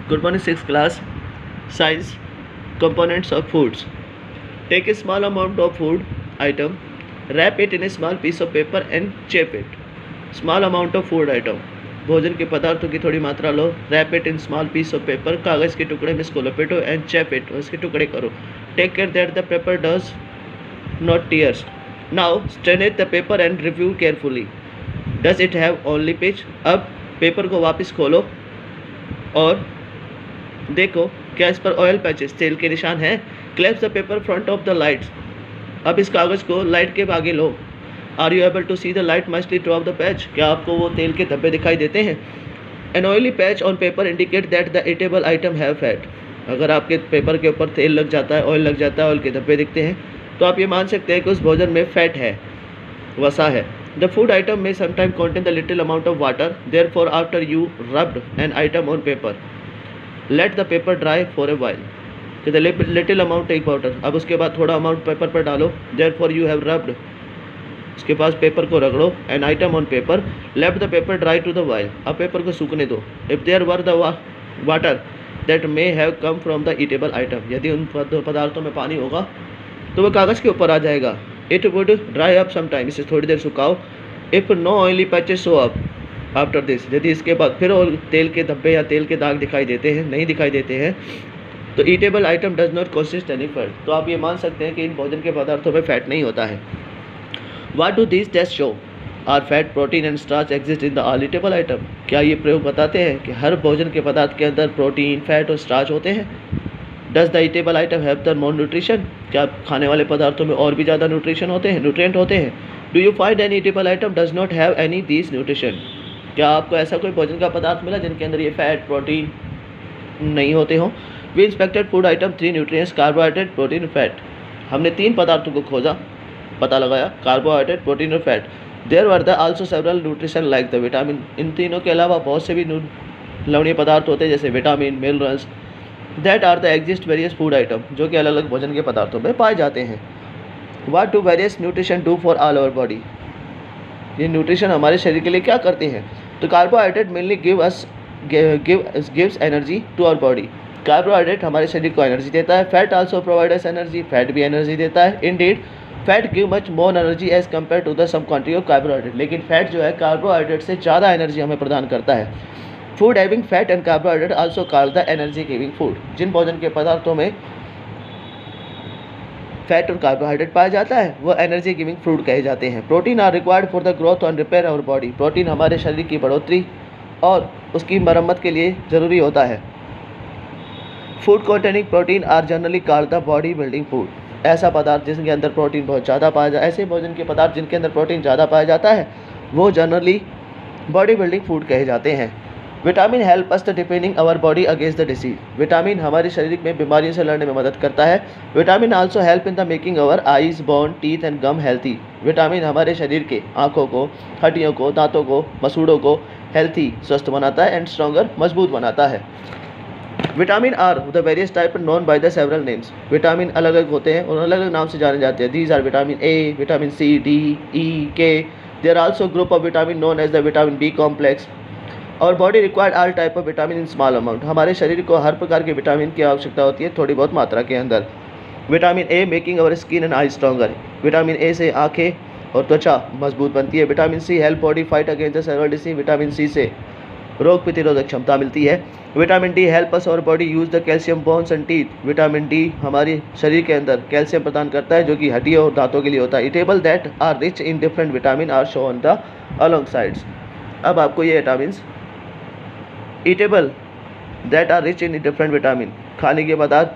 Good morning, 6th class. Science. Components of foods. Take a small amount of food item, wrap it in a small piece of paper and shape it. Small amount of food item. भोजन के पदार्थों की थोड़ी मात्रा लो, wrap it in small piece of paper, कागज़ के टुकड़े में इसको लपेटो एंड चैप इट, और इसके टुकड़े करो. Take care that the paper does not tears. Now strain the paper and review carefully. Does it have only page. अब पेपर को वापस खोलो और देखो क्या इस पर ऑयल पैचेस तेल के निशान हैं. Clasp the paper front of the lights. अब इस कागज़ को लाइट के आगे लो. Are you able to see the light mostly drop the patch. क्या आपको वो तेल के धब्बे दिखाई देते हैं. An oily patch on paper indicate that the eatable item have fat. अगर आपके पेपर के ऊपर तेल लग जाता है, ऑयल लग जाता है, ऑयल के धब्बे दिखते हैं, तो आप ये मान सकते हैं कि उस भोजन में फैट है, वसा है. द फूड आइटम में sometime contain the little amount of water. Therefore after you rubbed an item on paper, let the paper dry for a while. The little amount take water. अब उसके बाद थोड़ा amount paper पर डालो. Therefore you have rubbed. उसके पास paper को रगड़ो. An item on paper, let the paper dry to the while. अब पेपर को सूखने दो. If there were the water that may have come from the eatable item. यदि उन पदार्थों में पानी होगा तो वह कागज़ के ऊपर आ जाएगा. It would dry up some time. इसे थोड़ी देर सुखाओ. If no oily patches show up after this. यदि इसके बाद फिर और तेल के धब्बे या तेल के दाग दिखाई देते हैं, नहीं दिखाई देते हैं, तो eatable item does not consist any fat. तो आप ये मान सकते हैं कि इन भोजन के पदार्थों में फैट नहीं होता है. What do this test show. Are fat, protein and starch exist in the all eatable item. क्या ये प्रयोग बताते हैं कि हर भोजन के पदार्थ के अंदर प्रोटीन, फैट और स्टार्च होते हैं. Does the eatable item have the more nutrition. क्या खाने वाले पदार्थों में और भी ज़्यादा न्यूट्रिशन होते हैं, न्यूट्रिएंट होते हैं. Do you find any eatable item does not have any these nutrition. क्या आपको ऐसा कोई भोजन का पदार्थ मिला जिनके अंदर ये फैट, प्रोटीन नहीं होते हों. We inspected food item 3 nutrients, carbohydrate, protein, fat. हमने 3 पदार्थों को खोजा, पता लगाया, कार्बोहाइड्रेट, प्रोटीन और fat. There were the also several nutrition like the vitamin. इन तीनों के अलावा बहुत से भी लवणीय पदार्थ होते हैं जैसे vitamin, minerals, that are the exist various food item, जो कि अलग अलग भोजन के पदार्थों में पाए जाते हैं. What do various nutrition do for all our body. ये न्यूट्रिशन हमारे शरीर के लिए क्या करते हैं. तो carbohydrate mainly gives energy to our body. Carbohydrate हमारे शरीर को एनर्जी देता है. Fat also provides energy. Fat भी एनर्जी देता है. Indeed fat give much more energy as compare to the same quantity of carbohydrate. लेकिन फैट जो है कार्बोहाइड्रेट से ज़्यादा एनर्जी हमें प्रदान करता है. Food having fat and carbohydrate also called the energy giving food. जिन भोजन के पदार्थों में फैट और कार्बोहाइड्रेट पाया जाता है वो एनर्जी गिविंग फूड कहे जाते हैं. Protein are required for the growth and repair our body. Protein हमारे शरीर की बढ़ोतरी और उसकी मरम्मत के लिए ज़रूरी होता है. Food containing protein are generally called the body building food. ऐसा पदार्थ जिसके अंदर प्रोटीन बहुत ज़्यादा पाया जाता है, ऐसे भोजन के पदार्थ जिनके अंदर प्रोटीन ज़्यादा पाया जाता है वो जनरली बॉडी बिल्डिंग फूड कहे जाते हैं. Vitamin help us the defending our body against the disease. Vitamin हमारे शरीर में बीमारियों से लड़ने में मदद करता है. Vitamin also help in the making our eyes, bone, teeth and gum healthy. Vitamin हमारे शरीर के आँखों को, हड्डियों को, दांतों को, मसूड़ों को हेल्थी, स्वस्थ बनाता है एंड स्ट्रॉन्गर, मजबूत बनाता है. Vitamin are the various type known by the several names. Vitamin अलग अलग होते हैं और अलग अलग नाम से जाने जाते हैं. These are vitamin A, vitamin C, D, E, K. There are also group of vitamin known as the vitamin B complex. और body required all type of vitamin in small amount. हमारे शरीर को हर प्रकार के विटामिन की आवश्यकता होती है थोड़ी बहुत मात्रा के अंदर. Vitamin A making our skin and eye stronger. Vitamin A से आँखें और त्वचा मजबूत बनती है. Vitamin C help body fight against the several disease. Vitamin C से रोग प्रतिरोधक क्षमता मिलती है. विटामिन डी हेल्प अस और body use the calcium bones and teeth. Vitamin D हमारे शरीर के अंदर कैल्शियम प्रदान करता है जो कि हड्डियों और दांतों के लिए होता है. Eatable that are rich in different vitamin are show on the along sides. अब आपको ये vitamin eatable that are rich in different vitamin, खाने के पदार्थ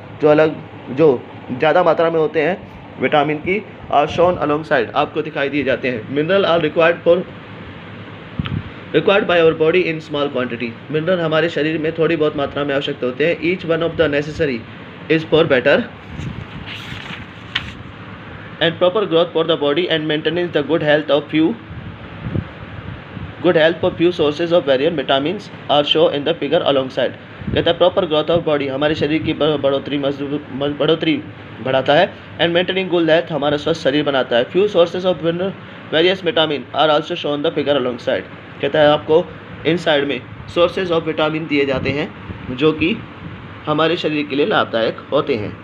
जो ज़्यादा मात्रा में होते हैं विटामिन की, आर शोन अलोंग साइड, आपको दिखाई दिए जाते हैं. Mineral are required by our body in small quantity. Mineral हमारे शरीर में थोड़ी बहुत मात्रा में आवश्यक होते हैं. Each one of the necessary is for better and proper growth for the body and maintenance the good health of few sources of various vitamins are shown in the figure alongside. कहता है proper growth of body हमारे शरीर की बढ़ोतरी बढ़ाता है and maintaining good health हमारा स्वस्थ शरीर बनाता है. Few sources of various vitamin are also shown the figure along side. कहता है आपको इन साइड में सोर्सेज ऑफ विटामिन दिए जाते हैं जो कि हमारे शरीर के लिए लाभदायक होते हैं।